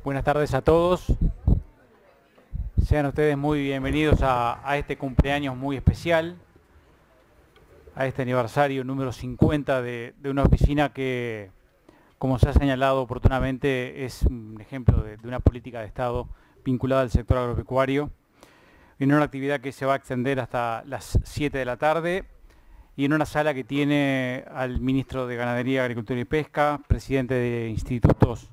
Buenas tardes a todos. Sean ustedes muy bienvenidos a este cumpleaños muy especial, a este aniversario número 50 de una oficina que, como se ha señalado oportunamente, es un ejemplo de una política de Estado vinculada al sector agropecuario, en una actividad que se va a extender hasta las 7 de la tarde y en una sala que tiene al ministro de Ganadería, Agricultura y Pesca, presidente de institutos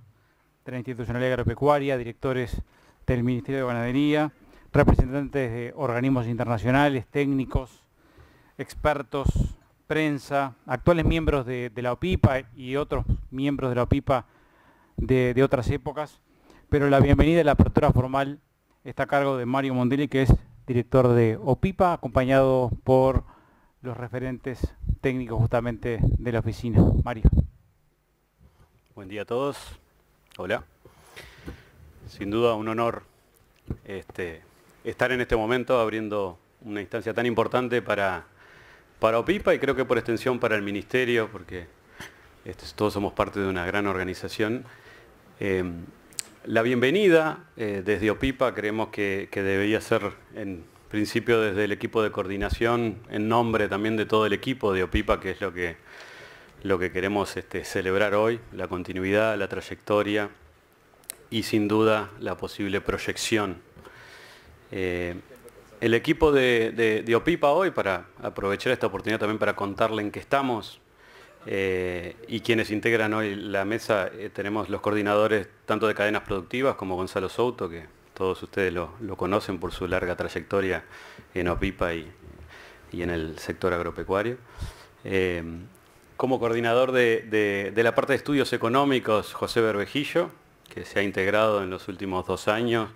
de la Institucionalidad Agropecuaria, directores del Ministerio de Ganadería, representantes de organismos internacionales, técnicos, expertos, prensa, actuales miembros de la OPIPA y otros miembros de la OPIPA de otras épocas, pero la bienvenida y la apertura formal está a cargo de Mario Mondelli, que es director de OPIPA, acompañado por los referentes técnicos justamente de la oficina. Mario. Buen día a todos. Hola. Sin duda un honor estar en este momento abriendo una instancia tan importante para OPIPA y creo que por extensión para el Ministerio, porque todos somos parte de una gran organización. La bienvenida desde OPIPA creemos que debería ser en principio desde el equipo de coordinación, en nombre también de todo el equipo de OPIPA, que es lo que queremos celebrar hoy, la continuidad, la trayectoria y sin duda la posible proyección. El equipo de OPIPA hoy, para aprovechar esta oportunidad también para contarle en qué estamos, y quienes integran hoy la mesa, tenemos los coordinadores tanto de cadenas productivas como Gonzalo Souto, que todos ustedes lo conocen por su larga trayectoria en OPIPA y en el sector agropecuario. Como coordinador de la parte de estudios económicos, José Berbejillo, que se ha integrado en los últimos 2 años,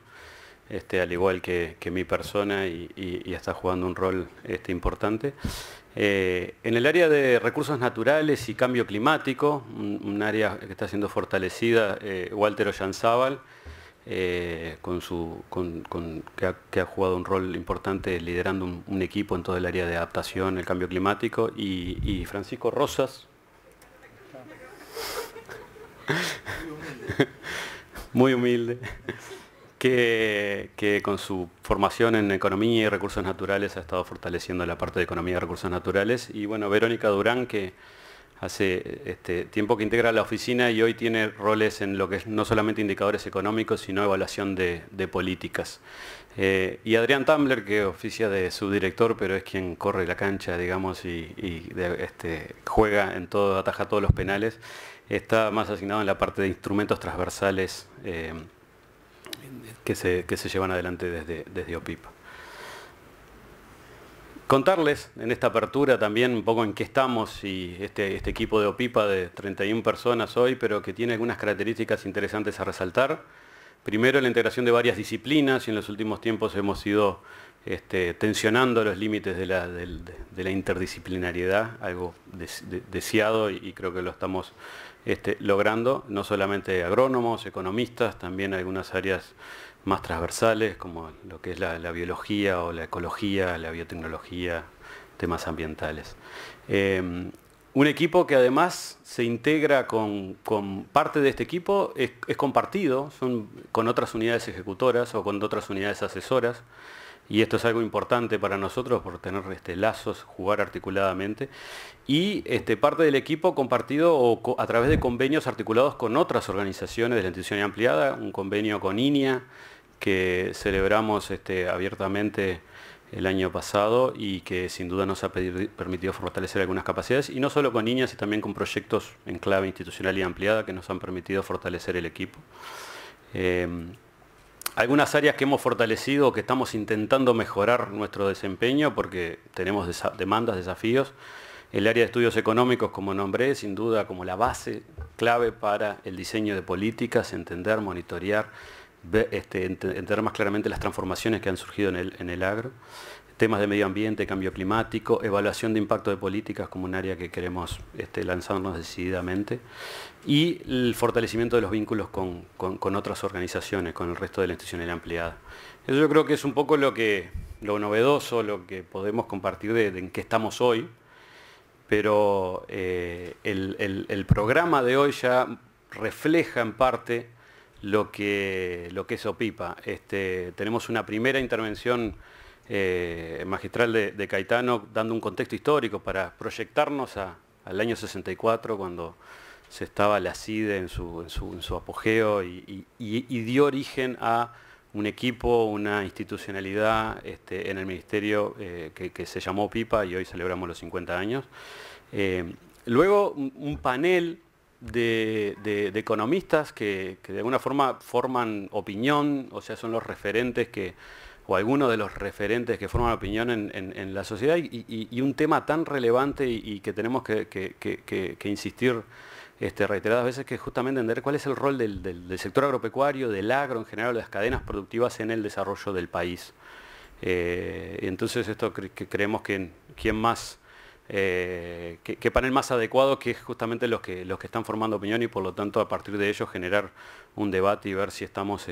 al igual que mi persona, y está jugando un rol importante. En el área de recursos naturales y cambio climático, un área que está siendo fortalecida, Walter Ollanzábal, que ha jugado un rol importante liderando un equipo en todo el área de adaptación al cambio climático, y Francisco Rosas, muy humilde, que con su formación en economía y recursos naturales ha estado fortaleciendo la parte de economía y recursos naturales. Y bueno, Verónica Durán, que hace tiempo que integra la oficina y hoy tiene roles en lo que es no solamente indicadores económicos, sino evaluación de políticas. Y Adrián Tambler, que oficia de subdirector, pero es quien corre la cancha, digamos, y juega en todo, ataja todos los penales. Está más asignado en la parte de instrumentos transversales que se llevan adelante desde OPIPA. Contarles en esta apertura también un poco en qué estamos, y este equipo de OPIPA de 31 personas hoy, pero que tiene algunas características interesantes a resaltar. Primero, la integración de varias disciplinas, y en los últimos tiempos hemos ido tensionando los límites de la interdisciplinariedad, algo deseado, y creo que lo estamos logrando. No solamente agrónomos, economistas, también algunas áreas más transversales, como lo que es la biología o la ecología, la biotecnología, temas ambientales. Un equipo que además se integra con parte de este equipo, es compartido, son con otras unidades ejecutoras o con otras unidades asesoras, y esto es algo importante para nosotros por tener lazos, jugar articuladamente, y parte del equipo compartido a través de convenios articulados con otras organizaciones de la institución ampliada, un convenio con INIA que celebramos abiertamente el año pasado y que sin duda nos ha permitido fortalecer algunas capacidades, y no solo con INIA, sino también con proyectos en clave institucional y ampliada que nos han permitido fortalecer el equipo. Algunas áreas que hemos fortalecido o que estamos intentando mejorar nuestro desempeño porque tenemos demandas, desafíos. El área de estudios económicos, como nombré, sin duda como la base clave para el diseño de políticas, entender, monitorear, entender más claramente las transformaciones que han surgido en el agro. Temas de medio ambiente, cambio climático, evaluación de impacto de políticas como un área que queremos lanzarnos decididamente, y el fortalecimiento de los vínculos con otras organizaciones, con el resto de la institucionalidad ampliada. Eso yo creo que es un poco lo novedoso, lo que podemos compartir de en qué estamos hoy, pero el programa de hoy ya refleja en parte lo que es OPIPA. Tenemos una primera intervención magistral de Caetano dando un contexto histórico para proyectarnos al año 64, cuando se estaba la CIDE en su apogeo y dio origen a un equipo, una institucionalidad en el Ministerio que se llamó OPIPA, y hoy celebramos los 50 años. Luego un panel de economistas que de alguna forma forman opinión, o sea, son los referentes o algunos de los referentes que forman opinión en la sociedad, y un tema tan relevante y que tenemos que insistir reiteradas veces, que es justamente entender cuál es el rol del sector agropecuario, del agro en general, de las cadenas productivas en el desarrollo del país. Entonces esto que creemos que quién más, qué panel más adecuado que es justamente los que están formando opinión, y por lo tanto a partir de ello generar un debate y ver si estamos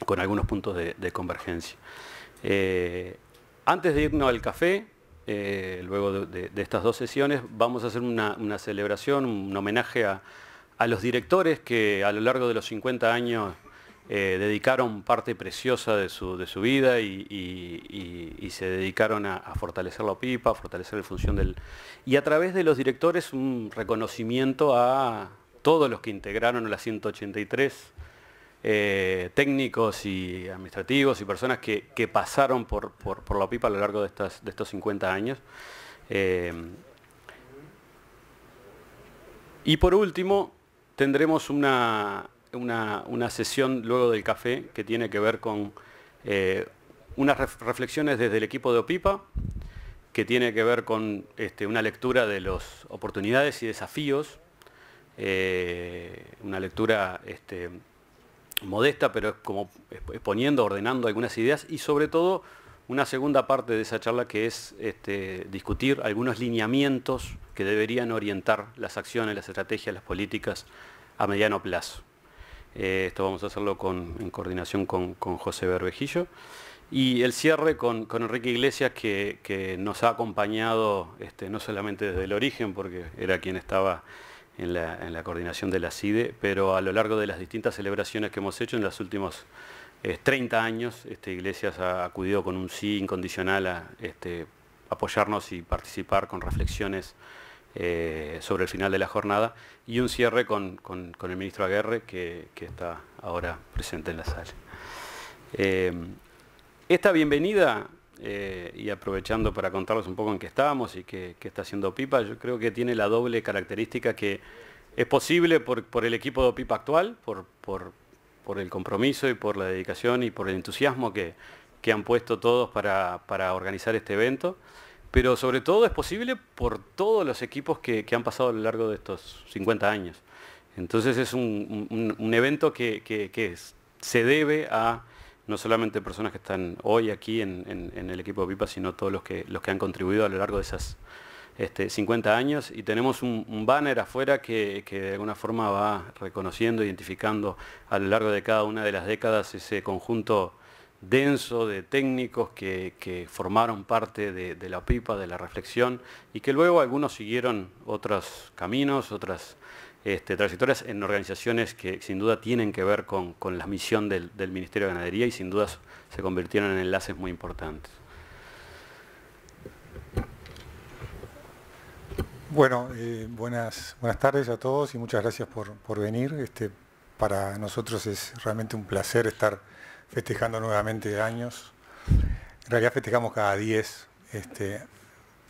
con algunos puntos de convergencia. Antes de irnos al café, luego de estas dos sesiones, vamos a hacer una celebración, un homenaje a los directores que a lo largo de los 50 años dedicaron parte preciosa de su vida y se dedicaron a fortalecer la OPIPA, a fortalecer la función y a través de los directores un reconocimiento a todos los que integraron las 183 técnicos y administrativos y personas que pasaron por la OPIPA a lo largo de estos 50 años. Y por último, tendremos una sesión luego del café que tiene que ver con unas reflexiones desde el equipo de OPIPA, que tiene que ver con una lectura de las oportunidades y desafíos, una lectura modesta, pero es como exponiendo, ordenando algunas ideas, y sobre todo una segunda parte de esa charla que es discutir algunos lineamientos que deberían orientar las acciones, las estrategias, las políticas a mediano plazo. Esto vamos a hacerlo en coordinación con José Berbejillo. Y el cierre con Enrique Iglesias, que nos ha acompañado no solamente desde el origen, porque era quien estaba en la coordinación de la CIDE, pero a lo largo de las distintas celebraciones que hemos hecho en los últimos 30 años, Iglesias ha acudido con un sí incondicional a apoyarnos y participar con reflexiones sobre el final de la jornada, y un cierre con el ministro Aguerre, que está ahora presente en la sala. Esta bienvenida, y aprovechando para contarles un poco en qué estamos y qué está haciendo OPIPA, yo creo que tiene la doble característica que es posible por el equipo de OPIPA actual, por el compromiso y por la dedicación y por el entusiasmo que han puesto todos para organizar este evento, pero sobre todo es posible por todos los equipos que han pasado a lo largo de estos 50 años. Entonces es un evento que se debe a no solamente personas que están hoy aquí en el equipo de OPIPA, sino todos los que han contribuido a lo largo de esas 50 años. Y tenemos un banner afuera que de alguna forma va reconociendo, identificando a lo largo de cada una de las décadas ese conjunto denso de técnicos que formaron parte de la OPIPA, de la reflexión, y que luego algunos siguieron otros caminos, otras trayectorias en organizaciones que sin duda tienen que ver con la misión del Ministerio de Ganadería, y sin duda se convirtieron en enlaces muy importantes. Bueno, buenas tardes a todos y muchas gracias por venir. Para nosotros es realmente un placer estar festejando nuevamente años. En realidad festejamos cada 10,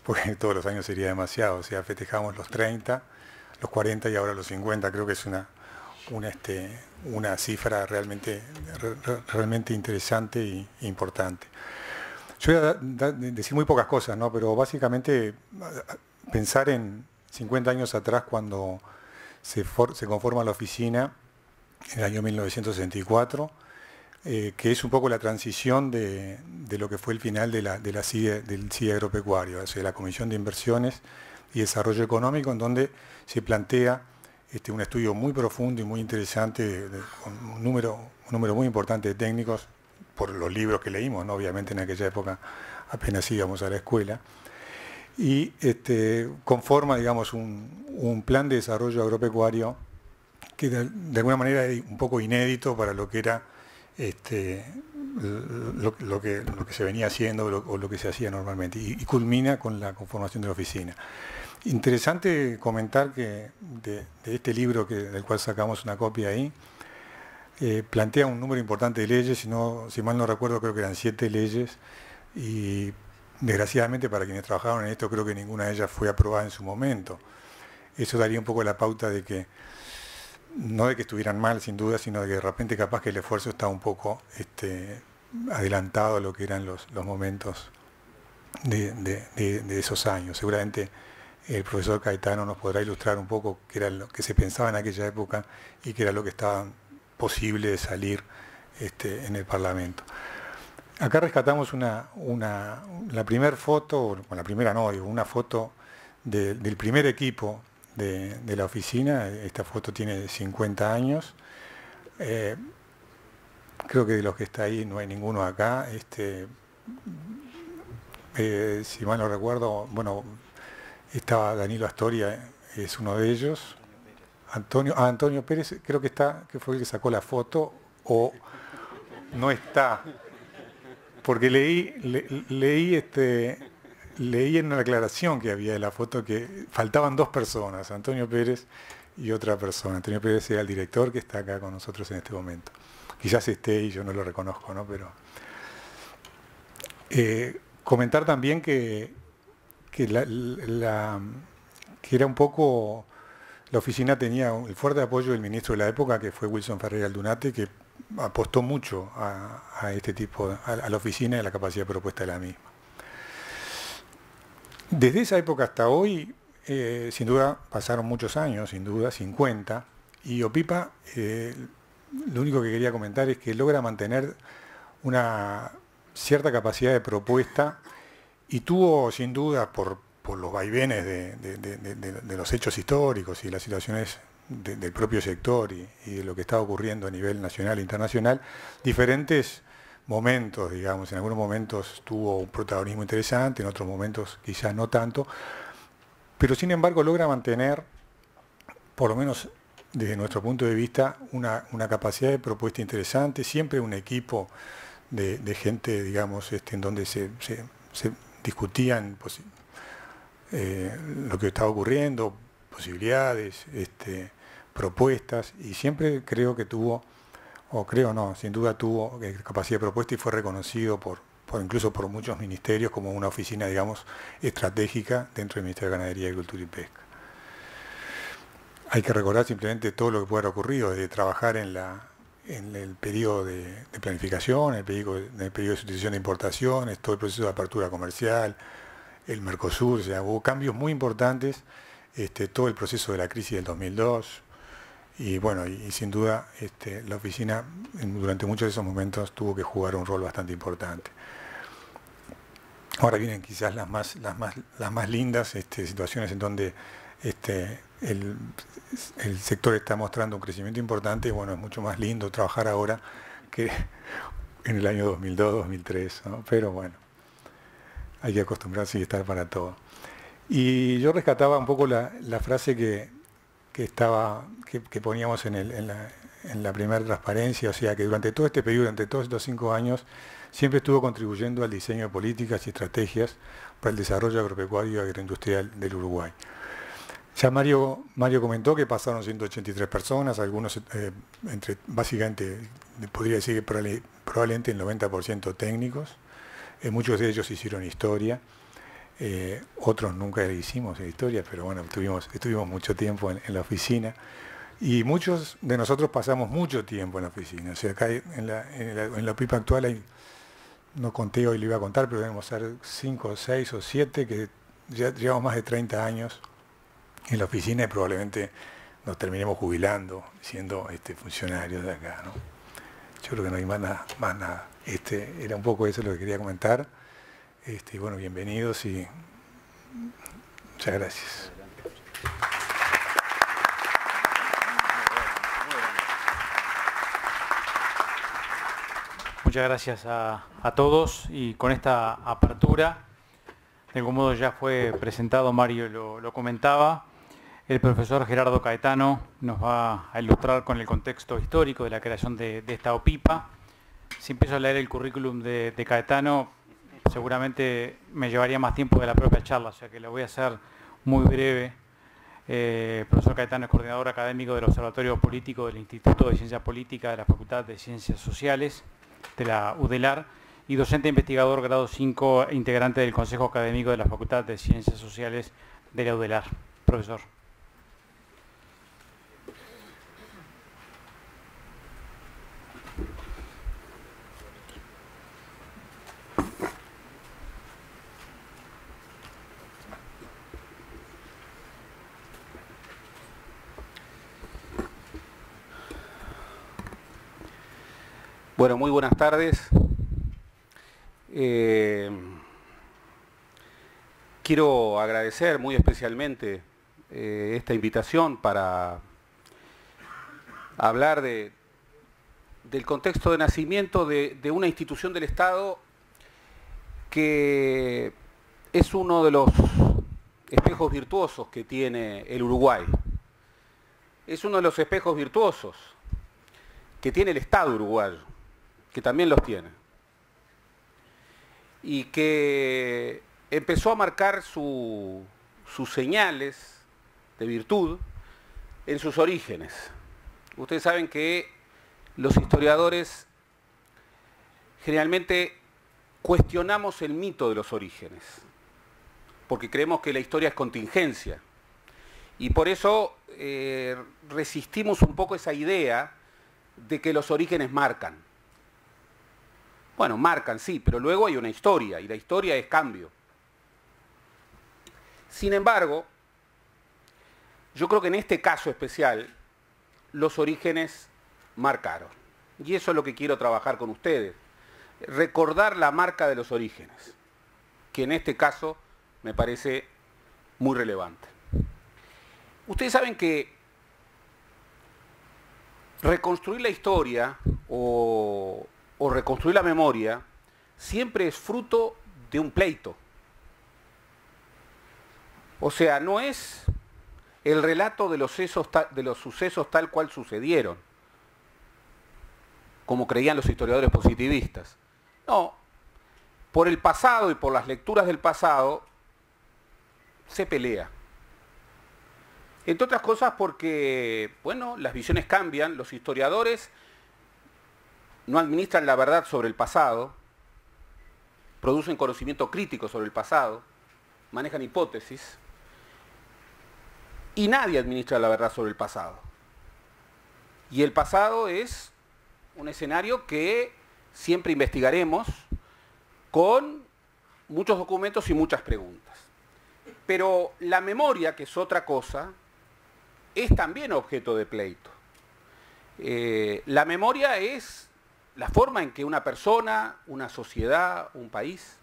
porque todos los años sería demasiado. O sea, festejamos los 30, los 40 y ahora los 50. Creo que es una cifra realmente interesante e importante. Yo voy a decir muy pocas cosas, ¿no? Pero básicamente pensar en 50 años atrás, cuando se conforma la oficina en el año 1964, que es un poco la transición de lo que fue el final del CIDE agropecuario, o sea, la Comisión de Inversiones y Desarrollo Económico, en donde se plantea un estudio muy profundo y muy interesante, con un número muy importante de técnicos, por los libros que leímos, ¿no? Obviamente en aquella época apenas íbamos a la escuela, y conforma, digamos, un plan de desarrollo agropecuario que de alguna manera es un poco inédito para lo que era lo que se venía haciendo o lo que se hacía normalmente, y culmina con la conformación de la oficina. Interesante comentar que de este libro del cual sacamos una copia ahí, plantea un número importante de leyes, si mal no recuerdo creo que eran 7 leyes, y desgraciadamente para quienes trabajaron en esto creo que ninguna de ellas fue aprobada en su momento. Eso daría un poco la pauta de que, no de que estuvieran mal sin duda, sino de que de repente capaz que el esfuerzo está un poco adelantado a lo que eran los momentos de esos años. Seguramente el profesor Caetano nos podrá ilustrar un poco qué era lo que se pensaba en aquella época y qué era lo que estaba posible de salir en el Parlamento. Acá rescatamos la primera foto, la primera no, una foto del primer equipo de la oficina. Esta foto tiene 50 años. Creo que de los que está ahí no hay ninguno acá. Si mal no recuerdo, bueno, estaba Danilo Astoria, es uno de ellos. Antonio Pérez, creo que fue el que sacó la foto, o no está. Porque leí en una aclaración que había de la foto que faltaban 2 personas, Antonio Pérez y otra persona. Antonio Pérez era el director que está acá con nosotros en este momento. Quizás esté y yo no lo reconozco, ¿no? Pero comentar también que era un poco, la oficina tenía el fuerte apoyo del ministro de la época, que fue Wilson Ferreira Aldunate, que apostó mucho a este tipo, a la oficina y a la capacidad de propuesta de la misma. Desde esa época hasta hoy, sin duda, pasaron muchos años, sin duda, 50, y OPIPA, lo único que quería comentar es que logra mantener una cierta capacidad de propuesta, y tuvo, sin duda, por los vaivenes de los hechos históricos y las situaciones del propio sector y de lo que estaba ocurriendo a nivel nacional e internacional, diferentes momentos, digamos. En algunos momentos tuvo un protagonismo interesante, en otros momentos quizás no tanto, pero sin embargo logra mantener, por lo menos desde nuestro punto de vista, una capacidad de propuesta interesante, siempre un equipo de gente, digamos, en donde se discutían lo que estaba ocurriendo, posibilidades, propuestas, y siempre creo que tuvo, o creo no, sin duda tuvo capacidad de propuesta y fue reconocido incluso por muchos ministerios como una oficina, digamos, estratégica dentro del Ministerio de Ganadería, Agricultura y Pesca. Hay que recordar simplemente todo lo que puede haber ocurrido, desde trabajar en el periodo de planificación, en el periodo de sustitución de importaciones, todo el proceso de apertura comercial, el Mercosur, o sea, hubo cambios muy importantes, todo el proceso de la crisis del 2002, y bueno, y sin duda la oficina durante muchos de esos momentos tuvo que jugar un rol bastante importante. Ahora vienen quizás las más lindas situaciones en donde el sector está mostrando un crecimiento importante, y bueno, es mucho más lindo trabajar ahora que en el año 2002, 2003, ¿no? Pero bueno, hay que acostumbrarse y estar para todo. Y yo rescataba un poco la frase que poníamos en la primera transparencia, o sea, que durante todo este periodo, durante todos estos 5 años, siempre estuvo contribuyendo al diseño de políticas y estrategias para el desarrollo agropecuario y agroindustrial del Uruguay. Ya Mario comentó que pasaron 183 personas, algunos básicamente podría decir que probablemente el 90% técnicos, muchos de ellos hicieron historia, otros nunca hicimos historia, pero bueno, estuvimos mucho tiempo en la oficina, y muchos de nosotros pasamos mucho tiempo en la oficina. O sea, acá en la OPIPA actual hay, no conté hoy, lo iba a contar, pero debemos ser 5, 6 o 7 que ya llevamos más de 30 años en la oficina, y probablemente nos terminemos jubilando siendo funcionarios de acá, ¿no? Yo creo que no hay más nada. Era un poco eso lo que quería comentar. Y bueno, bienvenidos y muchas gracias. Muchas gracias a todos, y con esta apertura, de algún modo ya fue presentado, Mario lo comentaba, El profesor Gerardo Caetano nos va a ilustrar con el contexto histórico de la creación de esta OPIPA. Si empiezo a leer el currículum de Caetano, seguramente me llevaría más tiempo de la propia charla, o sea que lo voy a hacer muy breve. El profesor Caetano es coordinador académico del Observatorio Político del Instituto de Ciencia Política de la Facultad de Ciencias Sociales de la UDELAR y docente investigador grado 5, integrante del Consejo Académico de la Facultad de Ciencias Sociales de la UDELAR. Profesor. Bueno, muy buenas tardes. Quiero agradecer muy especialmente esta invitación para hablar del contexto de nacimiento de una institución del Estado que es uno de los espejos virtuosos que tiene el Uruguay. Es uno de los espejos virtuosos que tiene el Estado uruguayo, que también los tiene, y que empezó a marcar sus señales de virtud en sus orígenes. Ustedes saben que los historiadores generalmente cuestionamos el mito de los orígenes, porque creemos que la historia es contingencia, y por eso resistimos un poco esa idea de que los orígenes marcan. Bueno, marcan, sí, pero luego hay una historia, y la historia es cambio. Sin embargo, yo creo que en este caso especial, los orígenes marcaron. Y eso es lo que quiero trabajar con ustedes. Recordar la marca de los orígenes, que en este caso me parece muy relevante. Ustedes saben que reconstruir la historia o reconstruir la memoria siempre es fruto de un pleito. O sea, no es el relato de los sucesos tal cual sucedieron, como creían los historiadores positivistas. No, por el pasado y por las lecturas del pasado se pelea. Entre otras cosas porque, bueno, las visiones cambian, los historiadores no administran la verdad sobre el pasado, producen conocimiento crítico sobre el pasado, manejan hipótesis, y nadie administra la verdad sobre el pasado. Y el pasado es un escenario que siempre investigaremos con muchos documentos y muchas preguntas. Pero la memoria, que es otra cosa, es también objeto de pleito. La memoria es la forma en que una persona, una sociedad, un país,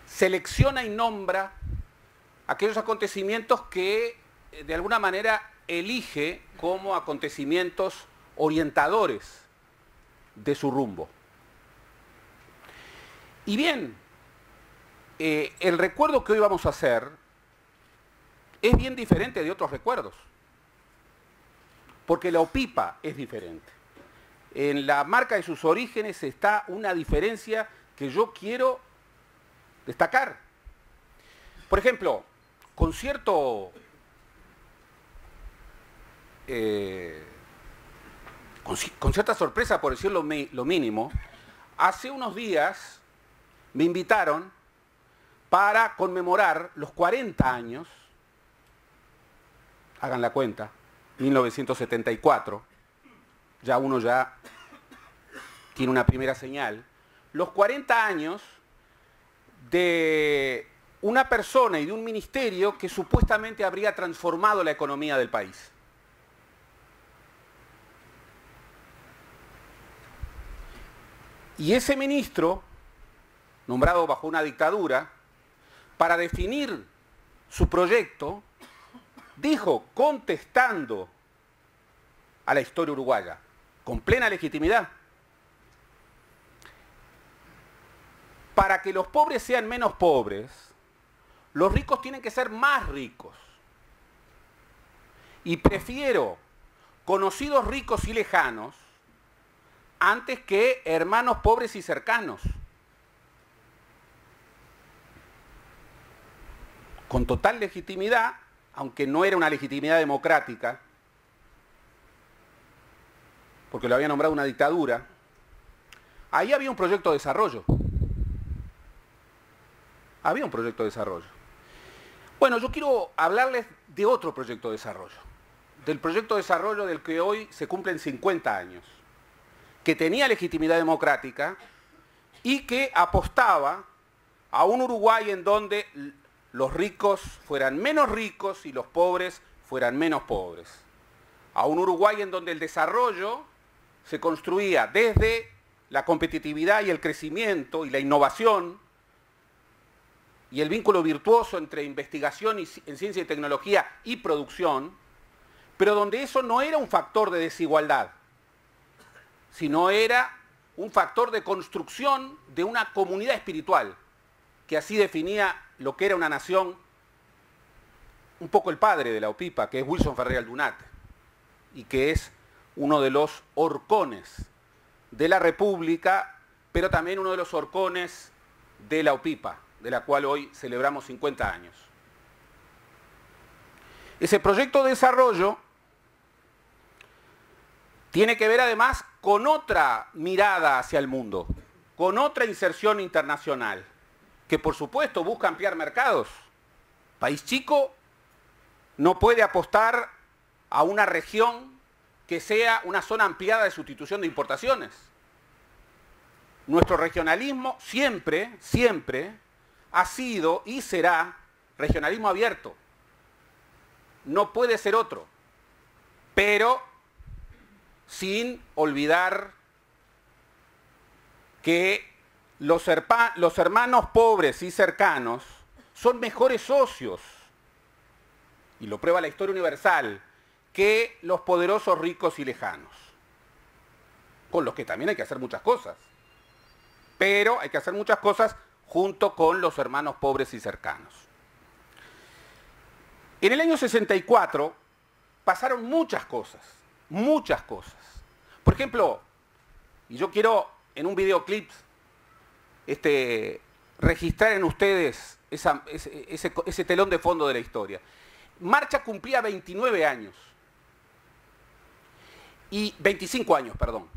selecciona y nombra aquellos acontecimientos que de alguna manera elige como acontecimientos orientadores de su rumbo. Y bien, el recuerdo que hoy vamos a hacer es bien diferente de otros recuerdos, porque la OPIPA es diferente. En la marca de sus orígenes está una diferencia que yo quiero destacar. Por ejemplo, con cierta sorpresa, por decirlo lo mínimo, hace unos días me invitaron para conmemorar los 40 años, hagan la cuenta, 1974, ya uno ya tiene una primera señal, los 40 años de una persona y de un ministerio que supuestamente habría transformado la economía del país. Y ese ministro, nombrado bajo una dictadura, para definir su proyecto, dijo, contestando a la historia uruguaya, con plena legitimidad, para que los pobres sean menos pobres, los ricos tienen que ser más ricos. Y prefiero conocidos ricos y lejanos antes que hermanos pobres y cercanos. Con total legitimidad, aunque no era una legitimidad democrática, porque lo había nombrado una dictadura, ahí había un proyecto de desarrollo. Había un proyecto de desarrollo. Bueno, yo quiero hablarles de otro proyecto de desarrollo. Del proyecto de desarrollo del que hoy se cumplen 50 años. Que tenía legitimidad democrática y que apostaba a un Uruguay en donde los ricos fueran menos ricos y los pobres fueran menos pobres. A un Uruguay en donde el desarrollo se construía desde la competitividad y el crecimiento y la innovación y el vínculo virtuoso entre investigación en ciencia y tecnología y producción, pero donde eso no era un factor de desigualdad, sino era un factor de construcción de una comunidad espiritual, que así definía lo que era una nación, un poco el padre de la OPIPA, que es Wilson Ferrer Aldunate, y que es uno de los horcones de la República, pero también uno de los horcones de la OPIPA, de la cual hoy celebramos 50 años. Ese proyecto de desarrollo tiene que ver además con otra mirada hacia el mundo, con otra inserción internacional, que por supuesto busca ampliar mercados. País chico no puede apostar a una región que sea una zona ampliada de sustitución de importaciones. Nuestro regionalismo siempre, siempre ha sido y será regionalismo abierto. No puede ser otro, pero sin olvidar que los hermanos pobres y cercanos son mejores socios, y lo prueba la historia universal, que los poderosos ricos y lejanos, con los que también hay que hacer muchas cosas, pero hay que hacer muchas cosas junto con los hermanos pobres y cercanos. En el año 64 pasaron muchas cosas, muchas cosas. Por ejemplo, y yo quiero en un videoclip registrar en ustedes ese telón de fondo de la historia. Marcha cumplía 29 años. Y 25 años, perdón.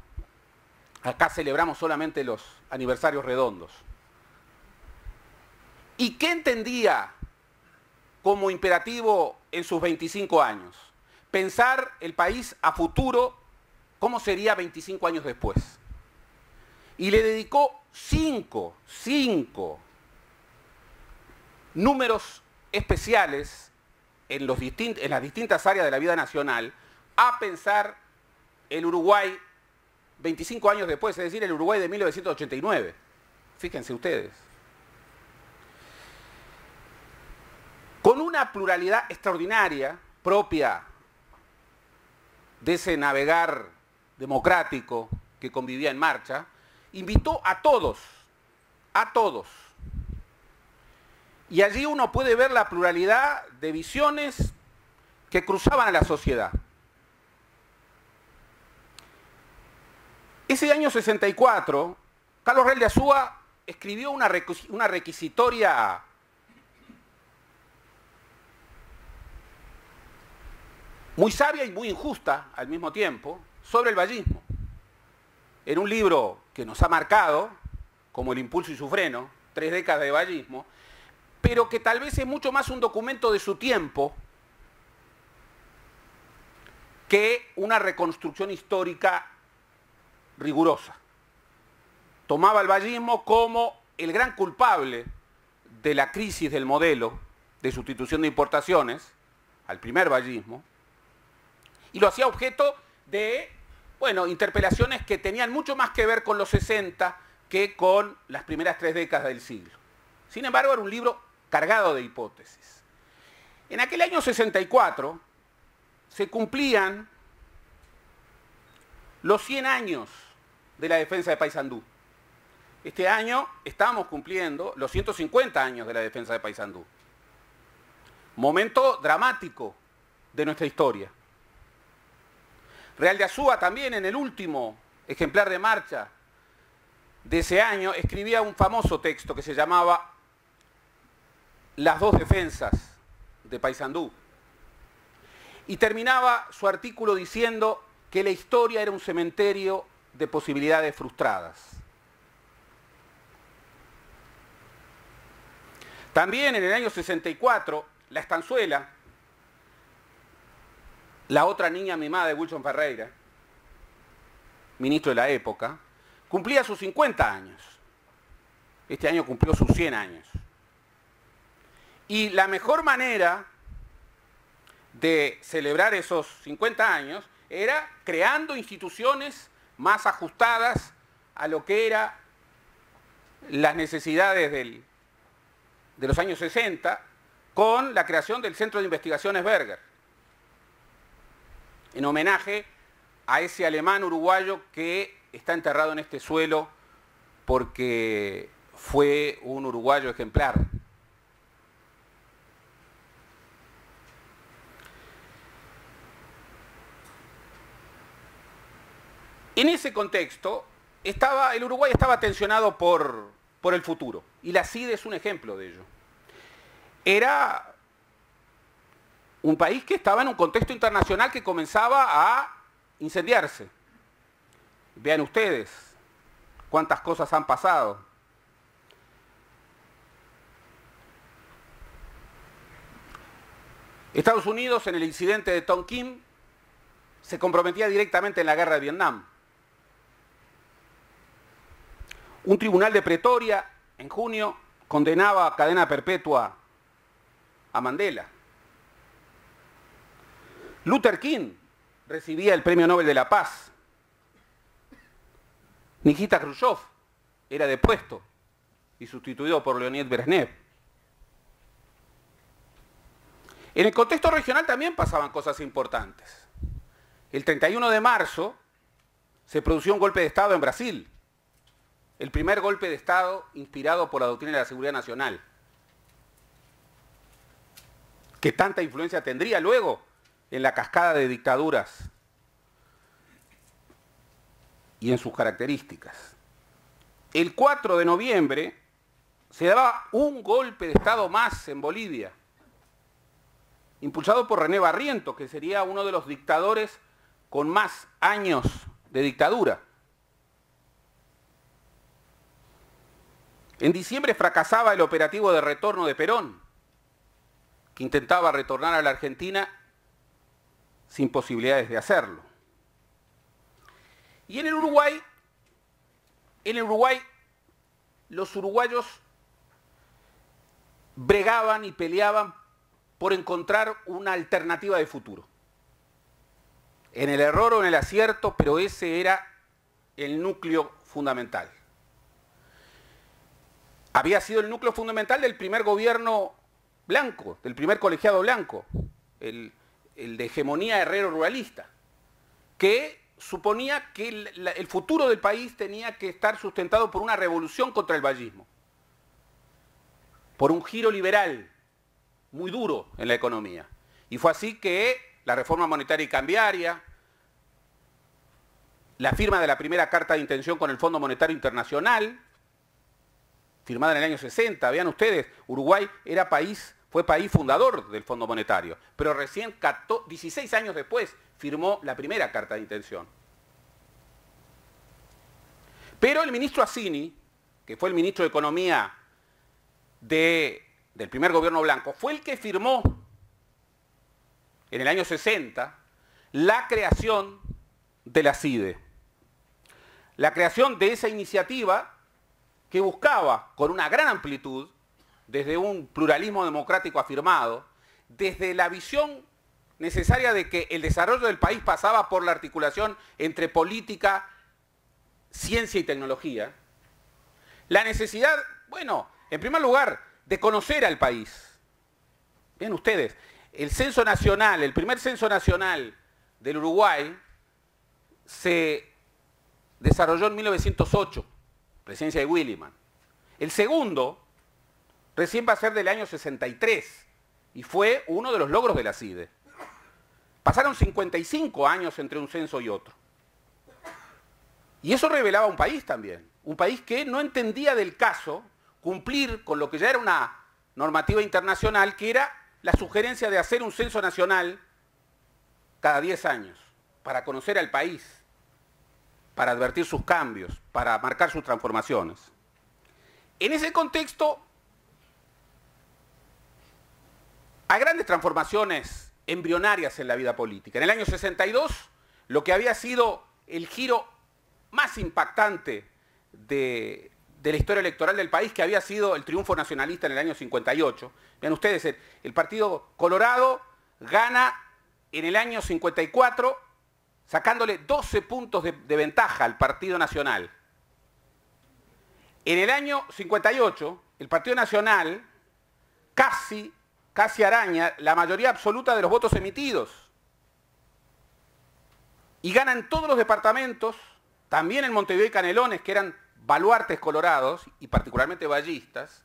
Acá celebramos solamente los aniversarios redondos. ¿Y qué entendía como imperativo en sus 25 años? Pensar el país a futuro, cómo sería 25 años después. Y le dedicó cinco números especiales en las distintas áreas de la vida nacional a pensar el Uruguay 25 años después, es decir, el Uruguay de 1989. Fíjense ustedes. Con una pluralidad extraordinaria, propia de ese navegar democrático que convivía en marcha, invitó a todos. Y allí uno puede ver la pluralidad de visiones que cruzaban a la sociedad. Ese año 64, Carlos Real de Azúa escribió una requisitoria muy sabia y muy injusta al mismo tiempo sobre el vallismo. En un libro que nos ha marcado, como El impulso y su freno, 3 décadas de vallismo, pero que tal vez es mucho más un documento de su tiempo que una reconstrucción histórica rigurosa. Tomaba el vallismo como el gran culpable de la crisis del modelo de sustitución de importaciones, al primer vallismo, y lo hacía objeto de, interpelaciones que tenían mucho más que ver con los 60 que con las primeras 3 décadas del siglo. Sin embargo, era un libro cargado de hipótesis. En aquel año 64 se cumplían los 100 años de la defensa de Paysandú. Este año estamos cumpliendo los 150 años de la defensa de Paysandú. Momento dramático de nuestra historia. Real de Azúa también, en el último ejemplar de Marcha de ese año, escribía un famoso texto que se llamaba Las dos defensas de Paysandú. Y terminaba su artículo diciendo que la historia era un cementerio de posibilidades frustradas. También en el año 64, la Estanzuela, la otra niña mimada de Wilson Ferreira, ministro de la época, cumplía sus 50 años. Este año cumplió sus 100 años. Y la mejor manera de celebrar esos 50 años era creando instituciones más ajustadas a lo que eran las necesidades de los años 60, con la creación del Centro de Investigaciones Berger, en homenaje a ese alemán uruguayo que está enterrado en este suelo porque fue un uruguayo ejemplar. En ese contexto, el Uruguay estaba tensionado por el futuro, y la CIDE es un ejemplo de ello. Era un país que estaba en un contexto internacional que comenzaba a incendiarse. Vean ustedes cuántas cosas han pasado. Estados Unidos, en el incidente de Tonkin, se comprometía directamente en la guerra de Vietnam. Un tribunal de Pretoria, en junio, condenaba a cadena perpetua a Mandela. Luther King recibía el Premio Nobel de la Paz. Nikita Khrushchev era depuesto y sustituido por Leonid Brezhnev. En el contexto regional también pasaban cosas importantes. El 31 de marzo se produjo un golpe de Estado en Brasil. El primer golpe de Estado inspirado por la doctrina de la seguridad nacional. ¿Qué tanta influencia tendría luego en la cascada de dictaduras y en sus características? El 4 de noviembre se daba un golpe de Estado más en Bolivia, impulsado por René Barrientos, que sería uno de los dictadores con más años de dictadura. En diciembre fracasaba el operativo de retorno de Perón, que intentaba retornar a la Argentina sin posibilidades de hacerlo. Y en el Uruguay, los uruguayos bregaban y peleaban por encontrar una alternativa de futuro. En el error o en el acierto, pero ese era el núcleo fundamental. Había sido el núcleo fundamental del primer gobierno blanco, del primer colegiado blanco, el de hegemonía herrero-ruralista, que suponía que el futuro del país tenía que estar sustentado por una revolución contra el vallismo, por un giro liberal muy duro en la economía. Y fue así que la reforma monetaria y cambiaria, la firma de la primera carta de intención con el Fondo Monetario Internacional, firmada en el año 60, vean ustedes, Uruguay fue país fundador del Fondo Monetario, pero recién 16 años después firmó la primera carta de intención. Pero el ministro Assini, que fue el ministro de Economía del primer gobierno blanco, fue el que firmó en el año 60 la creación de la CIDE. La creación de esa iniciativa que buscaba, con una gran amplitud, desde un pluralismo democrático afirmado, desde la visión necesaria de que el desarrollo del país pasaba por la articulación entre política, ciencia y tecnología, la necesidad, bueno, en primer lugar, de conocer al país. Vean ustedes, el censo nacional, el primer censo nacional del Uruguay se desarrolló en 1908, presidencia de Williman. El segundo recién va a ser del año 63 y fue uno de los logros de la CIDE. Pasaron 55 años entre un censo y otro. Y eso revelaba un país también. Un país que no entendía del caso cumplir con lo que ya era una normativa internacional, que era la sugerencia de hacer un censo nacional cada 10 años, para conocer al país, para advertir sus cambios, para marcar sus transformaciones. En ese contexto, hay grandes transformaciones embrionarias en la vida política. En el año 62, lo que había sido el giro más impactante de la historia electoral del país, que había sido el triunfo nacionalista en el año 58. Vean ustedes, el Partido Colorado gana en el año 54, sacándole 12 puntos de ventaja al Partido Nacional. En el año 58, el Partido Nacional casi araña la mayoría absoluta de los votos emitidos. Y gana en todos los departamentos, también en Montevideo y Canelones, que eran baluartes colorados, y particularmente vallistas,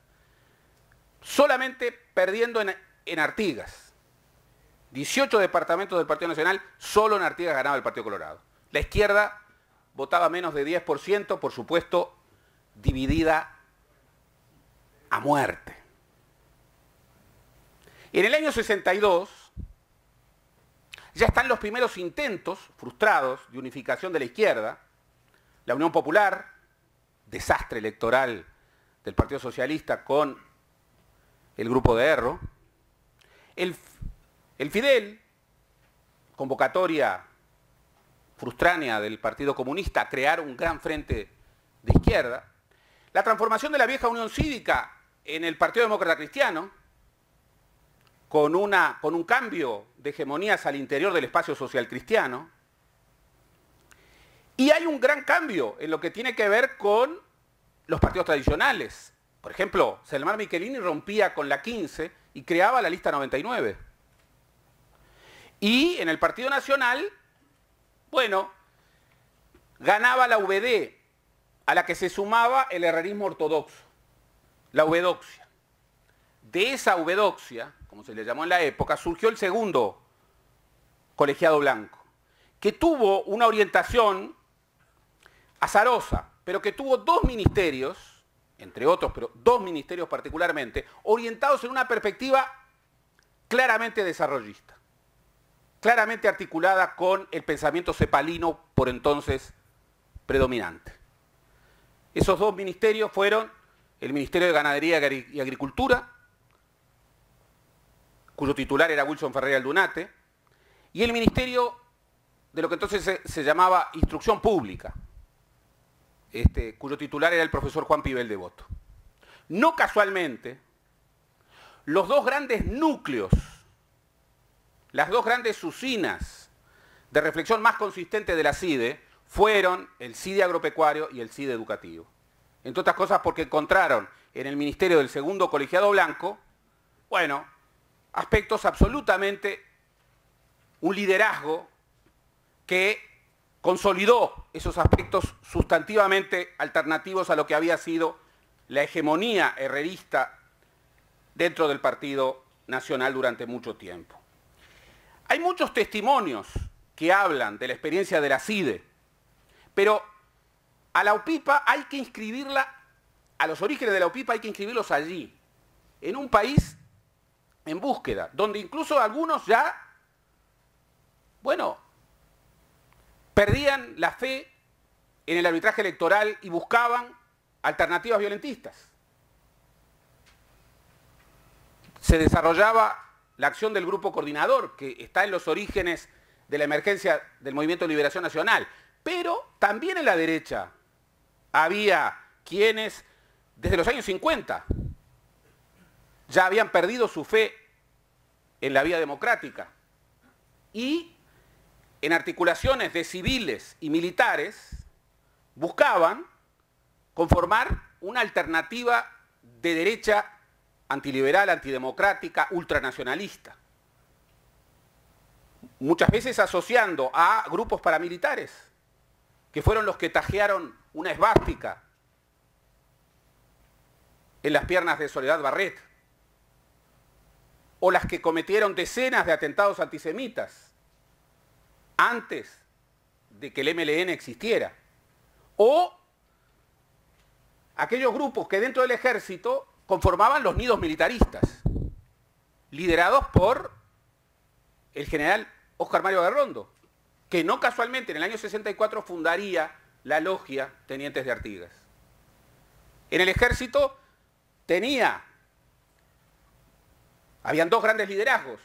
solamente perdiendo en Artigas. 18 departamentos del Partido Nacional, solo en Artigas ganaba el Partido Colorado. La izquierda votaba menos de 10%, por supuesto, dividida a muerte. En el año 62, ya están los primeros intentos frustrados de unificación de la izquierda. La Unión Popular, desastre electoral del Partido Socialista con el Grupo de Erro. El Fidel, convocatoria frustránea del Partido Comunista a crear un gran frente de izquierda. La transformación de la vieja Unión Cívica en el Partido Demócrata Cristiano, con un cambio de hegemonías al interior del espacio social cristiano. Y hay un gran cambio en lo que tiene que ver con los partidos tradicionales. Por ejemplo, Selmar Michelini rompía con la 15 y creaba la lista 99. Y en el Partido Nacional, bueno, ganaba la VD, a la que se sumaba el herrerismo ortodoxo, la uvedoxia. De esa uvedoxia, como se le llamó en la época, surgió el segundo colegiado blanco, que tuvo una orientación azarosa, pero que tuvo dos ministerios, entre otros, pero dos ministerios particularmente, orientados en una perspectiva claramente desarrollista, claramente articulada con el pensamiento cepalino por entonces predominante. Esos dos ministerios fueron el Ministerio de Ganadería y Agricultura, cuyo titular era Wilson Ferreira Aldunate, y el Ministerio de lo que entonces se llamaba Instrucción Pública, cuyo titular era el profesor Juan Pibel Devoto. No casualmente, los dos grandes núcleos, las dos grandes usinas de reflexión más consistentes de la CIDE fueron el CIDE agropecuario y el CIDE educativo. Entre otras cosas porque encontraron en el ministerio del segundo colegiado blanco, bueno, aspectos absolutamente, un liderazgo que consolidó esos aspectos sustantivamente alternativos a lo que había sido la hegemonía herrerista dentro del Partido Nacional durante mucho tiempo. Hay muchos testimonios que hablan de la experiencia de la CIDE, pero a la UPIPA hay que inscribirla, a los orígenes de la UPIPA hay que inscribirlos allí, en un país en búsqueda, donde incluso algunos ya, bueno, perdían la fe en el arbitraje electoral y buscaban alternativas violentistas. Se desarrollaba la acción del Grupo Coordinador, que está en los orígenes de la emergencia del Movimiento de Liberación Nacional, pero también en la derecha había quienes, desde los años 50, ya habían perdido su fe en la vía democrática y en articulaciones de civiles y militares buscaban conformar una alternativa de derecha antiliberal, antidemocrática, ultranacionalista. Muchas veces asociando a grupos paramilitares, que fueron los que tajearon una esvástica en las piernas de Soledad Barret, o las que cometieron decenas de atentados antisemitas antes de que el MLN existiera. O aquellos grupos que dentro del ejército conformaban los nidos militaristas, liderados por el general Óscar Mario Garrondo, que no casualmente en el año 64 fundaría la logia Tenientes de Artigas. En el ejército habían dos grandes liderazgos,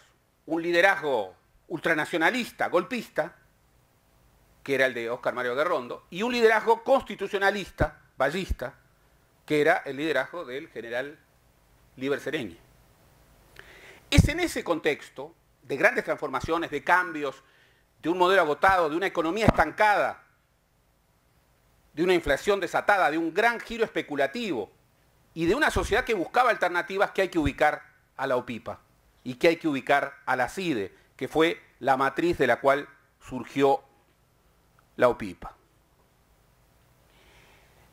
un liderazgo ultranacionalista, golpista, que era el de Óscar Mario Garrondo, y un liderazgo constitucionalista, vallista, que era el liderazgo del general Líber Sereñi. Es en ese contexto de grandes transformaciones, de cambios, de un modelo agotado, de una economía estancada, de una inflación desatada, de un gran giro especulativo y de una sociedad que buscaba alternativas, que hay que ubicar a la OPIPA y que hay que ubicar a la CIDE, que fue la matriz de la cual surgió la OPIPA.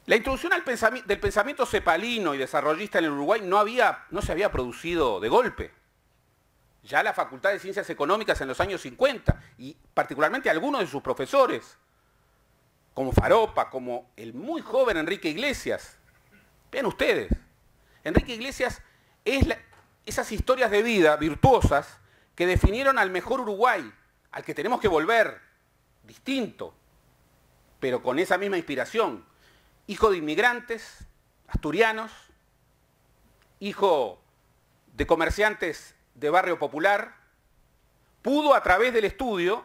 La introducción del pensamiento cepalino y desarrollista en el Uruguay no se había producido de golpe. Ya la Facultad de Ciencias Económicas en los años 50, y particularmente algunos de sus profesores, como Faropa, como el muy joven Enrique Iglesias. Vean ustedes, Enrique Iglesias es esas historias de vida virtuosas que definieron al mejor Uruguay, al que tenemos que volver, distinto, pero con esa misma inspiración. Hijo de inmigrantes asturianos, hijo de comerciantes de barrio popular, pudo a través del estudio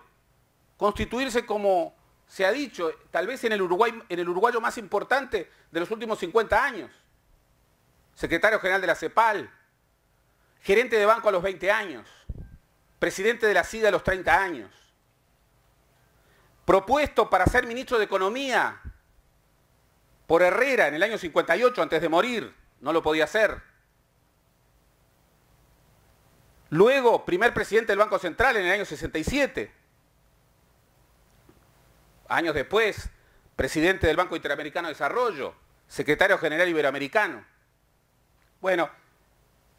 constituirse, como se ha dicho, tal vez en el uruguayo más importante de los últimos 50 años. Secretario general de la CEPAL, gerente de banco a los 20 años, presidente de la CIDE a los 30 años, propuesto para ser ministro de Economía por Herrera en el año 58, antes de morir, no lo podía hacer. Luego, primer presidente del Banco Central en el año 67. Años después, presidente del Banco Interamericano de Desarrollo, secretario general iberoamericano. Bueno,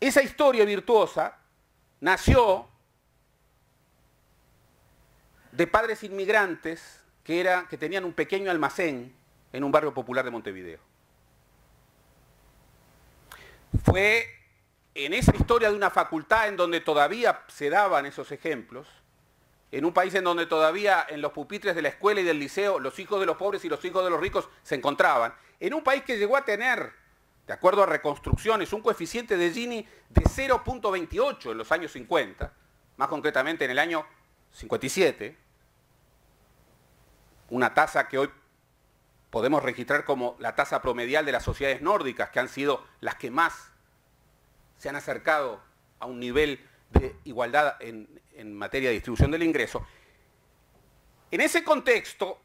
esa historia virtuosa nació de padres inmigrantes que tenían un pequeño almacén en un barrio popular de Montevideo. Fue en esa historia de una facultad en donde todavía se daban esos ejemplos, en un país en donde todavía en los pupitres de la escuela y del liceo los hijos de los pobres y los hijos de los ricos se encontraban, en un país que llegó a tener, de acuerdo a reconstrucciones, un coeficiente de Gini de 0.28 en los años 50, más concretamente en el año 57, una tasa que hoy podemos registrar como la tasa promedial de las sociedades nórdicas, que han sido las que más se han acercado a un nivel de igualdad en materia de distribución del ingreso. En ese contexto,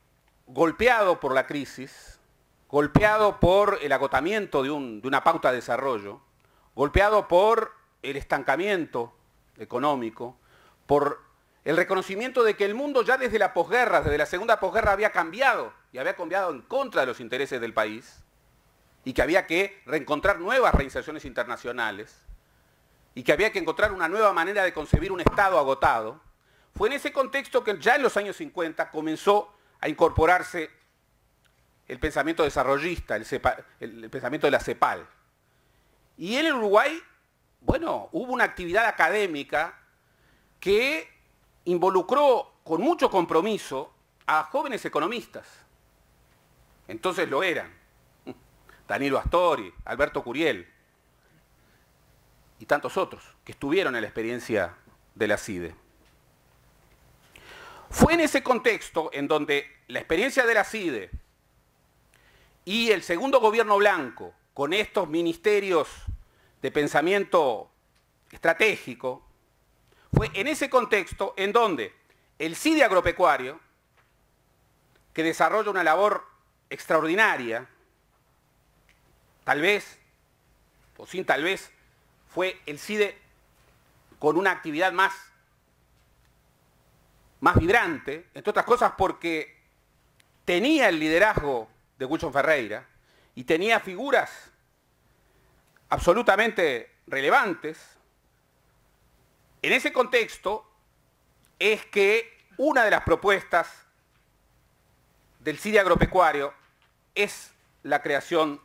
golpeado por la crisis, golpeado por el agotamiento de una pauta de desarrollo, golpeado por el estancamiento económico, por el reconocimiento de que el mundo ya desde la posguerra, desde la segunda posguerra, había cambiado, y había cambiado en contra de los intereses del país, y que había que reencontrar nuevas reinserciones internacionales, y que había que encontrar una nueva manera de concebir un Estado agotado. Fue en ese contexto que ya en los años 50 comenzó a incorporarse el pensamiento desarrollista, el pensamiento de la CEPAL. Y en el Uruguay, bueno, hubo una actividad académica que involucró con mucho compromiso a jóvenes economistas. Entonces lo eran Danilo Astori, Alberto Curiel y tantos otros que estuvieron en la experiencia de la CIDE. Fue en ese contexto en donde la experiencia de la CIDE y el segundo gobierno blanco, con estos ministerios de pensamiento estratégico, fue en ese contexto en donde el CIDE agropecuario, que desarrolla una labor extraordinaria, tal vez, o sin tal vez, fue el CIDE con una actividad más vibrante, entre otras cosas porque tenía el liderazgo de Wilson Ferreira y tenía figuras absolutamente relevantes. En ese contexto es que una de las propuestas del CIDE agropecuario es la creación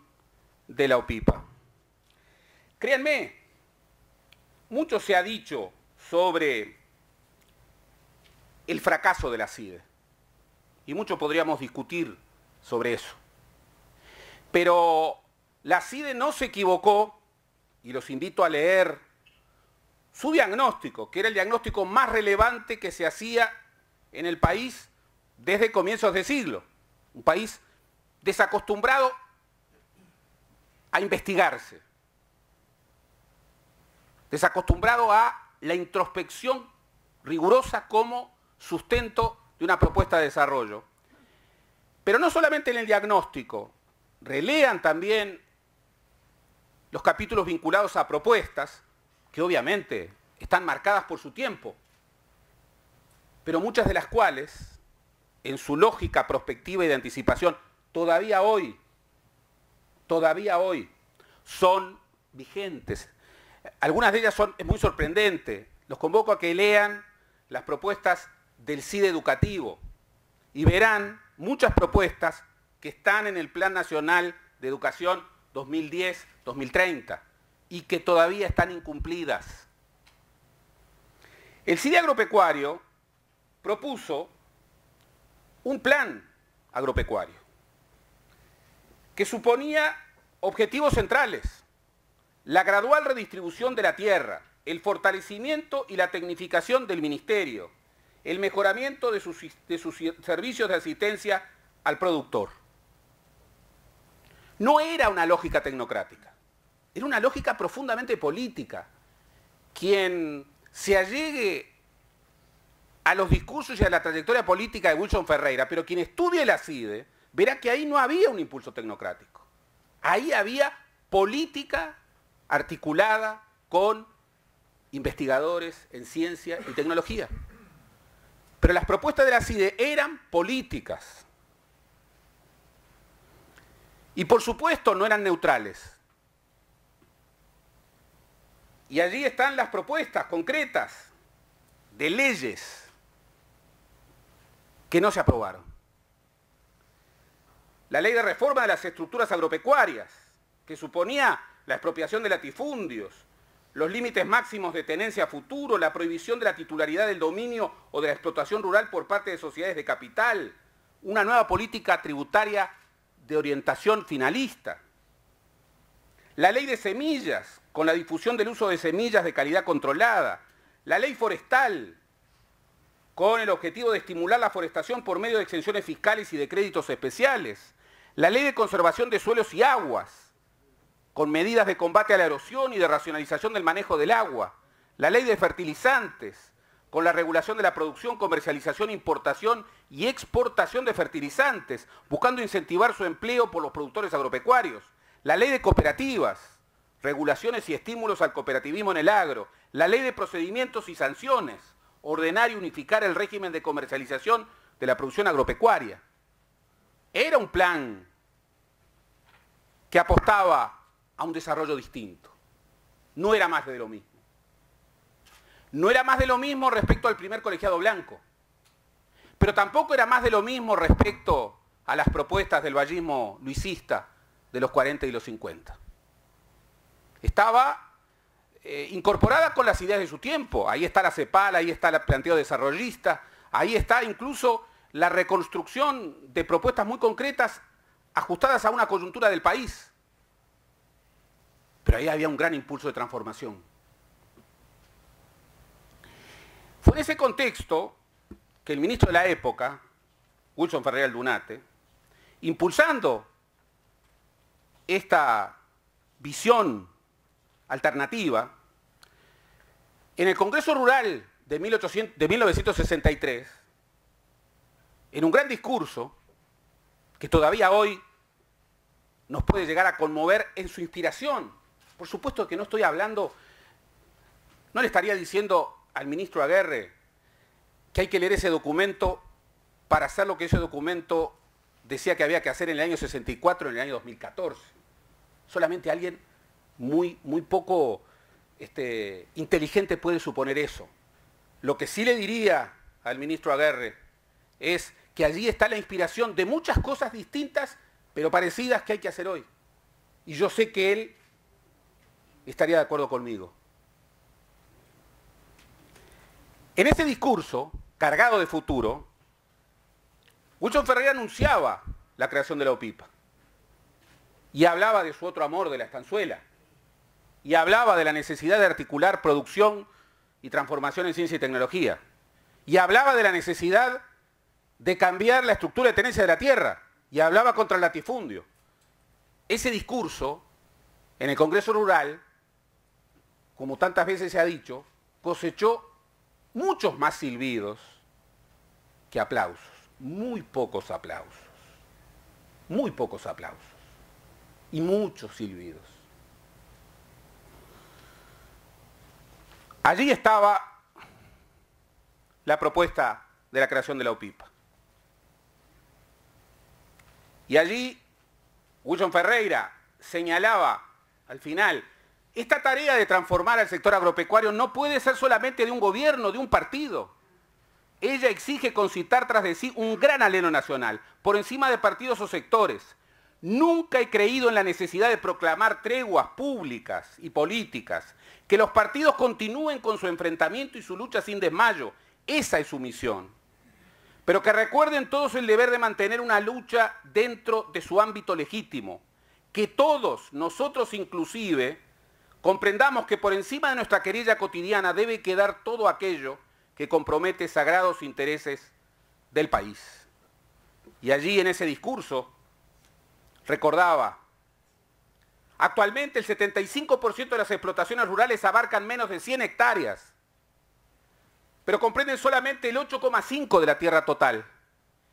de la OPIPA. Créanme, mucho se ha dicho sobre el fracaso de la CIDE y mucho podríamos discutir sobre eso. Pero la CIDE no se equivocó, y los invito a leer su diagnóstico, que era el diagnóstico más relevante que se hacía en el país desde comienzos de siglo. Un país desacostumbrado a investigarse, desacostumbrado a la introspección rigurosa como sustento de una propuesta de desarrollo. Pero no solamente en el diagnóstico, relean también los capítulos vinculados a propuestas, que obviamente están marcadas por su tiempo, pero muchas de las cuales, en su lógica prospectiva y de anticipación, todavía hoy, son vigentes. Algunas de ellas es muy sorprendente. Los convoco a que lean las propuestas del CIDE educativo y verán muchas propuestas que están en el Plan Nacional de Educación 2010-2030 y que todavía están incumplidas. El CIDE agropecuario propuso un plan agropecuario que suponía objetivos centrales: la gradual redistribución de la tierra, el fortalecimiento y la tecnificación del ministerio, el mejoramiento de sus servicios de asistencia al productor. No era una lógica tecnocrática, era una lógica profundamente política. Quien se allegue a los discursos y a la trayectoria política de Wilson Ferreira, pero quien estudie la CIDE, verá que ahí no había un impulso tecnocrático. Ahí había política articulada con investigadores en ciencia y tecnología. Pero las propuestas de la CIDE eran políticas. Y por supuesto no eran neutrales. Y allí están las propuestas concretas de leyes que no se aprobaron. La ley de reforma de las estructuras agropecuarias, que suponía la expropiación de latifundios, los límites máximos de tenencia a futuro, la prohibición de la titularidad del dominio o de la explotación rural por parte de sociedades de capital, una nueva política tributaria de orientación finalista. La ley de semillas, con la difusión del uso de semillas de calidad controlada. La ley forestal, con el objetivo de estimular la forestación por medio de exenciones fiscales y de créditos especiales. La ley de conservación de suelos y aguas, con medidas de combate a la erosión y de racionalización del manejo del agua. La ley de fertilizantes, con la regulación de la producción, comercialización, importación y exportación de fertilizantes, buscando incentivar su empleo por los productores agropecuarios. La ley de cooperativas, regulaciones y estímulos al cooperativismo en el agro. La ley de procedimientos y sanciones, ordenar y unificar el régimen de comercialización de la producción agropecuaria. Era un plan que apostaba a un desarrollo distinto. No era más de lo mismo. No era más de lo mismo respecto al primer colegiado blanco, pero tampoco era más de lo mismo respecto a las propuestas del vallismo luisista de los 40 y los 50. Estaba incorporada con las ideas de su tiempo. Ahí está la CEPAL, ahí está el planteo desarrollista, ahí está incluso la reconstrucción de propuestas muy concretas ajustadas a una coyuntura del país. Pero ahí había un gran impulso de transformación. Fue en ese contexto que el ministro de la época, Wilson Ferreira Aldunate, impulsando esta visión alternativa, en el Congreso Rural de 1963, en un gran discurso que todavía hoy nos puede llegar a conmover en su inspiración. Por supuesto que no estoy hablando, no le estaría diciendo al ministro Aguerre que hay que leer ese documento para hacer lo que ese documento decía que había que hacer en el año 64, en el año 2014. Solamente alguien muy poco inteligente puede suponer eso. Lo que sí le diría al ministro Aguerre es que allí está la inspiración de muchas cosas distintas, pero parecidas, que hay que hacer hoy. Y yo sé que él estaría de acuerdo conmigo. En ese discurso, cargado de futuro, Wilson Ferreira anunciaba la creación de la OPIPA. Y hablaba de su otro amor, de la estanzuela. Y hablaba de la necesidad de articular producción y transformación en ciencia y tecnología. Y hablaba de la necesidad de cambiar la estructura de tenencia de la tierra. Y hablaba contra el latifundio. Ese discurso, en el Congreso Rural, como tantas veces se ha dicho, cosechó muchos más silbidos que aplausos. Muy pocos aplausos. Muy pocos aplausos. Y muchos silbidos. Allí estaba la propuesta de la creación de la OPIPA. Y allí Wilson Ferreira señalaba al final, esta tarea de transformar al sector agropecuario no puede ser solamente de un gobierno, de un partido. Ella exige concitar tras de sí un gran alelo nacional, por encima de partidos o sectores. Nunca he creído en la necesidad de proclamar treguas públicas y políticas, que los partidos continúen con su enfrentamiento y su lucha sin desmayo. Esa es su misión. Pero que recuerden todos el deber de mantener una lucha dentro de su ámbito legítimo. Que todos, nosotros inclusive, comprendamos que por encima de nuestra querella cotidiana debe quedar todo aquello que compromete sagrados intereses del país. Y allí en ese discurso recordaba, actualmente el 75% de las explotaciones rurales abarcan menos de 100 hectáreas, pero comprenden solamente el 8,5% de la tierra total.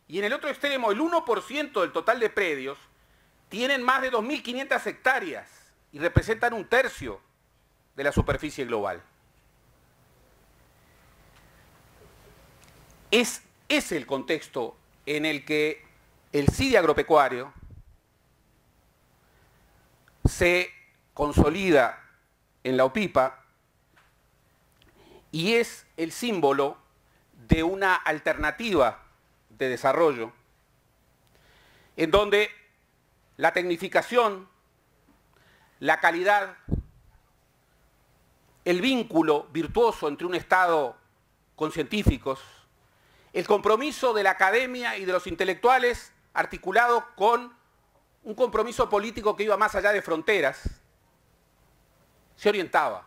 Y en el otro extremo, el 1% del total de predios tienen más de 2.500 hectáreas y representan 1/3 de la superficie global. Es ese el contexto en el que el CIDE agropecuario se consolida en la OPIPA y es el símbolo de una alternativa de desarrollo en donde la tecnificación, la calidad, el vínculo virtuoso entre un Estado con científicos, el compromiso de la academia y de los intelectuales articulado con un compromiso político que iba más allá de fronteras, se orientaba.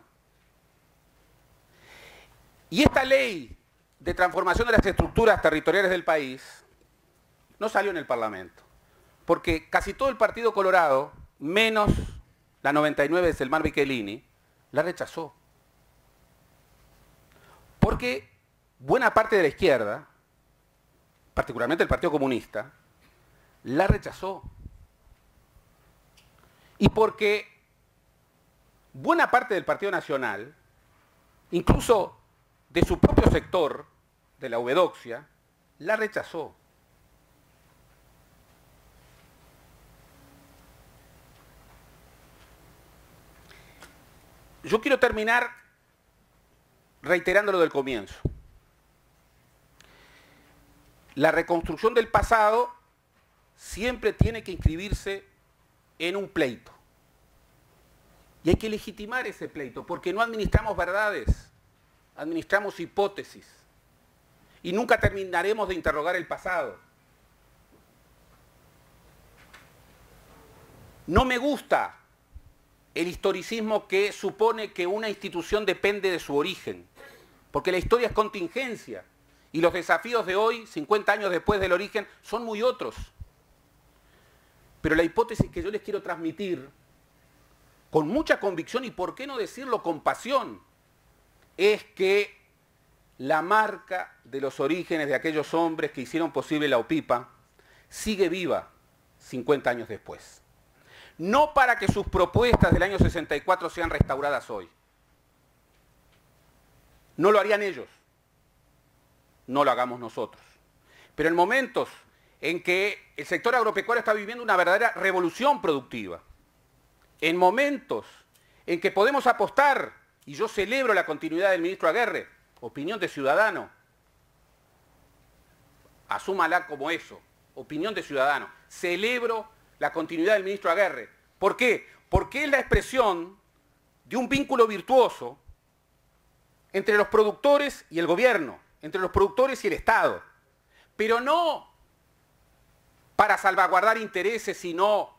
Y esta ley de transformación de las estructuras territoriales del país no salió en el Parlamento, porque casi todo el Partido Colorado, menos la 99 de Selmar Michelini, la rechazó. Porque buena parte de la izquierda, particularmente el Partido Comunista, la rechazó. Y porque buena parte del Partido Nacional, incluso de su propio sector, de la Ubedoxia, la rechazó. Yo quiero terminar reiterando lo del comienzo. La reconstrucción del pasado siempre tiene que inscribirse en un pleito. Y hay que legitimar ese pleito, porque no administramos verdades, administramos hipótesis. Y nunca terminaremos de interrogar el pasado. No me gusta el historicismo que supone que una institución depende de su origen, porque la historia es contingencia y los desafíos de hoy, 50 años después del origen, son muy otros. Pero la hipótesis que yo les quiero transmitir con mucha convicción y por qué no decirlo con pasión, es que la marca de los orígenes de aquellos hombres que hicieron posible la OPIPA sigue viva 50 años después. No para que sus propuestas del año 64 sean restauradas hoy. No lo harían ellos. No lo hagamos nosotros. Pero en momentos en que el sector agropecuario está viviendo una verdadera revolución productiva, en momentos en que podemos apostar, y yo celebro la continuidad del ministro Aguerre, opinión de ciudadano, asúmala como eso, opinión de ciudadano. Celebro la continuidad del ministro Aguerre. ¿Por qué? Porque es la expresión de un vínculo virtuoso entre los productores y el gobierno, entre los productores y el Estado. Pero no para salvaguardar intereses, sino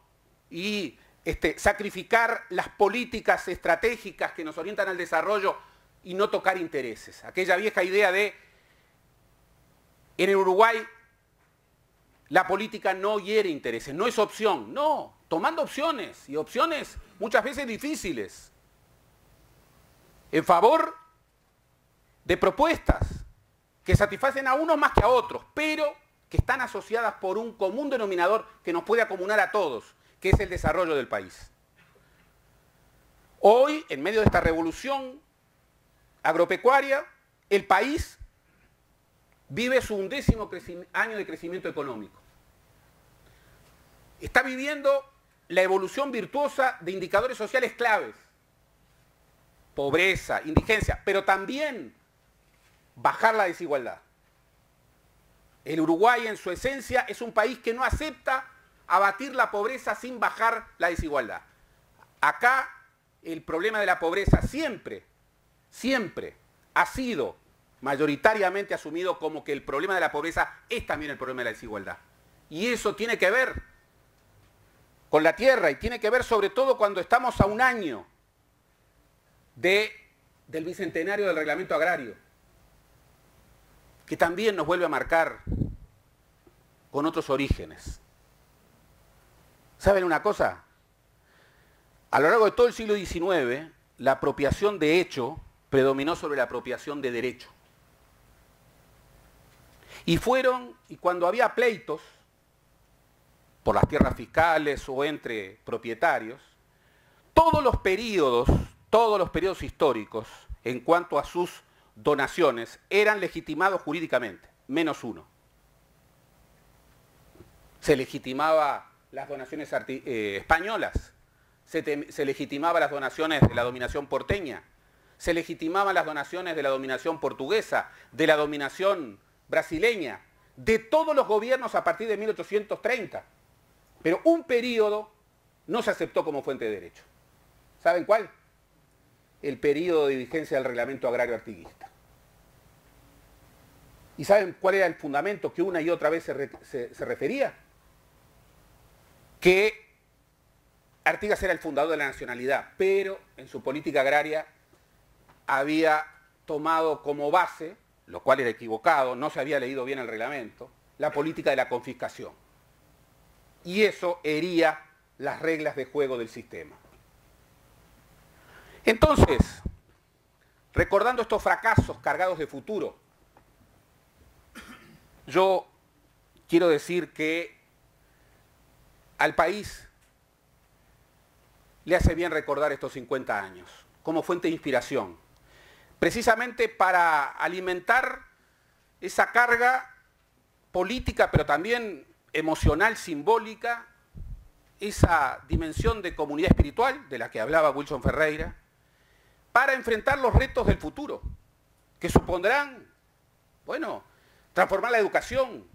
sacrificar las políticas estratégicas que nos orientan al desarrollo y no tocar intereses. Aquella vieja idea de, en el Uruguay, la política no hiere intereses, no es opción. No, tomando opciones, y opciones muchas veces difíciles, en favor de propuestas que satisfacen a unos más que a otros, pero que están asociadas por un común denominador que nos puede acumular a todos, que es el desarrollo del país. Hoy, en medio de esta revolución agropecuaria, el país vive su 11º año de crecimiento económico. Está viviendo la evolución virtuosa de indicadores sociales claves. Pobreza, indigencia, pero también bajar la desigualdad. El Uruguay, en su esencia, es un país que no acepta abatir la pobreza sin bajar la desigualdad. Acá el problema de la pobreza siempre ha sido mayoritariamente asumido como que el problema de la pobreza es también el problema de la desigualdad. Y eso tiene que ver con la tierra y tiene que ver sobre todo cuando estamos a un año del bicentenario del reglamento agrario, que también nos vuelve a marcar con otros orígenes. ¿Saben una cosa? A lo largo de todo el siglo XIX, la apropiación de hecho predominó sobre la apropiación de derecho. Y cuando había pleitos por las tierras fiscales o entre propietarios, todos los periodos históricos, en cuanto a sus donaciones, eran legitimados jurídicamente, menos uno. Se legitimaba las donaciones españolas, se legitimaba las donaciones de la dominación porteña, se legitimaban las donaciones de la dominación portuguesa, de la dominación brasileña, de todos los gobiernos a partir de 1830. Pero un periodo no se aceptó como fuente de derecho. ¿Saben cuál? El periodo de vigencia del reglamento agrario artiguista. ¿Y saben cuál era el fundamento que una y otra vez se refería? Que Artigas era el fundador de la nacionalidad, pero en su política agraria había tomado como base, lo cual era equivocado, no se había leído bien el reglamento, la política de la confiscación. Y eso hería las reglas de juego del sistema. Entonces, recordando estos fracasos cargados de futuro, yo quiero decir que al país le hace bien recordar estos 50 años como fuente de inspiración, precisamente para alimentar esa carga política, pero también emocional, simbólica, esa dimensión de comunidad espiritual de la que hablaba Wilson Ferreira, para enfrentar los retos del futuro, que supondrán, bueno, transformar la educación,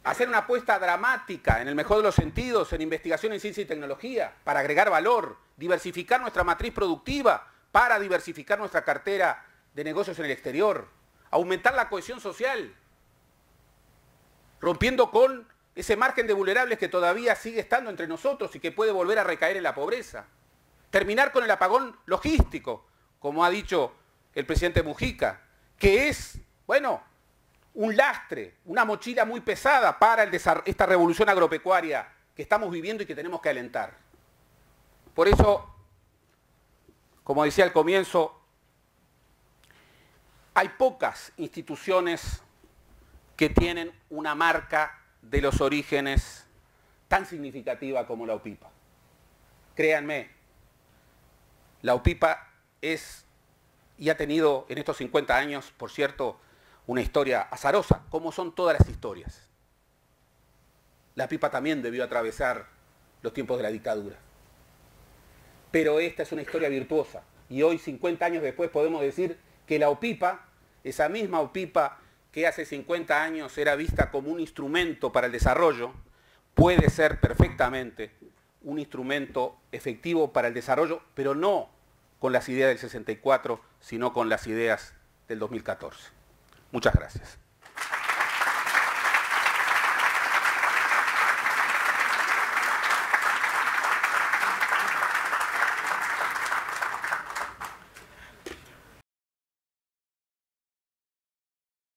hacer una apuesta dramática, en el mejor de los sentidos, en investigación en ciencia y tecnología, para agregar valor, diversificar nuestra matriz productiva, para diversificar nuestra cartera de negocios en el exterior, aumentar la cohesión social, rompiendo con ese margen de vulnerables que todavía sigue estando entre nosotros y que puede volver a recaer en la pobreza. Terminar con el apagón logístico, como ha dicho el presidente Mujica, que es, bueno, un lastre, una mochila muy pesada para esta revolución agropecuaria que estamos viviendo y que tenemos que alentar. Por eso, como decía al comienzo, hay pocas instituciones que tienen una marca de los orígenes tan significativa como la UPIPA. Créanme, la UPIPA es, y ha tenido en estos 50 años, por cierto, una historia azarosa, como son todas las historias. La UPIPA también debió atravesar los tiempos de la dictadura. Pero esta es una historia virtuosa, y hoy, 50 años después, podemos decir que la UPIPA, esa misma UPIPA que hace 50 años era vista como un instrumento para el desarrollo, puede ser perfectamente un instrumento efectivo para el desarrollo, pero no con las ideas del 64, sino con las ideas del 2014. Muchas gracias.